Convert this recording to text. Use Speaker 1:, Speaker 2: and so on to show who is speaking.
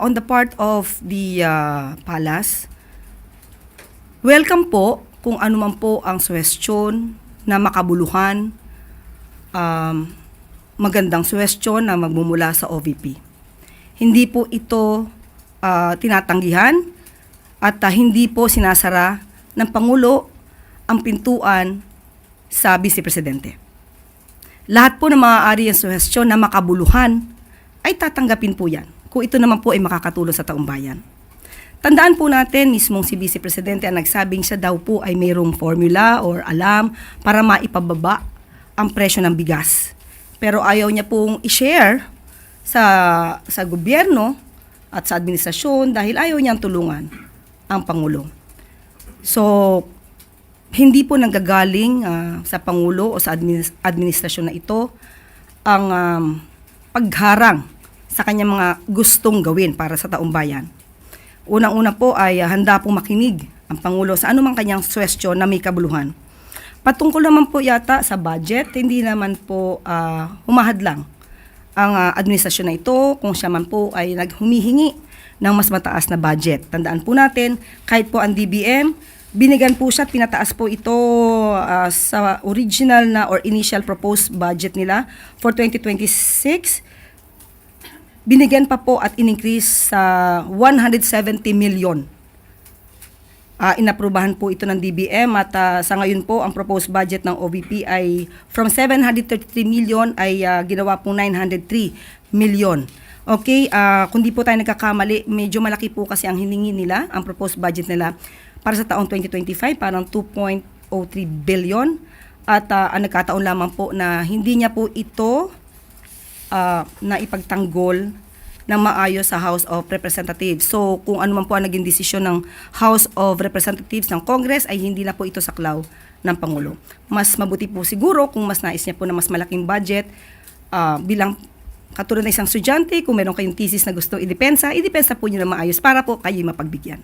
Speaker 1: on the part of the palace, welcome po kung ano man po ang suwestyon na makabuluhan, magandang suwestyon na magmumula sa OVP. Hindi po ito tinatanggihan at hindi po sinasara ng Pangulo ang pintuan sa Vice Presidente. Lahat po ng maaari ang suhestyon na makabuluhan ay tatanggapin po yan kung ito naman po ay makakatulong sa taong bayan. Tandaan po natin, mismong si Vice Presidente ang nagsabing siya daw po ay mayroong formula or alam para maipababa ang presyo ng bigas. Pero ayaw niya pong i-share sa gobyerno at sa administrasyon dahil ayaw niyang tulungan ang Pangulo. So, hindi po nanggagaling sa Pangulo o sa administrasyon na ito ang pagharang sa kanyang mga gustong gawin para sa taong bayan. Unang-una po ay handa pong makinig ang Pangulo sa anumang kanyang suwestyon na may kabuluhan. Patungkol naman po yata sa budget, hindi naman po humahadlang ang administrasyon na ito kung siya man po ay naghumihingi ng mas mataas na budget. Tandaan po natin, kahit po ang DBM, binigyan po siya at pinataas po ito sa original na or initial proposed budget nila for 2026. Binigyan pa po at in-increase sa 170 million. Inaprubahan po ito ng DBM at sa ngayon po ang proposed budget ng OVP ay from 733 million ay ginawa po 903 million. Okay, kung di po tayo nagkakamali, medyo malaki po kasi ang hiningi nila, ang proposed budget nila para sa taong 2025, parang 2.03 billion. At ang nagkataon lamang po na hindi niya po ito na ipagtanggol ng maayos sa House of Representatives. So kung ano man po ang naging desisyon ng House of Representatives ng Congress ay hindi na po ito saklaw ng Pangulo. Mas mabuti po siguro kung mas nais niya po na mas malaking budget bilang katulad ng isang estudyante, kung meron kayong thesis na gusto idepensa po niyo na maayos para po kayo mapagbigyan.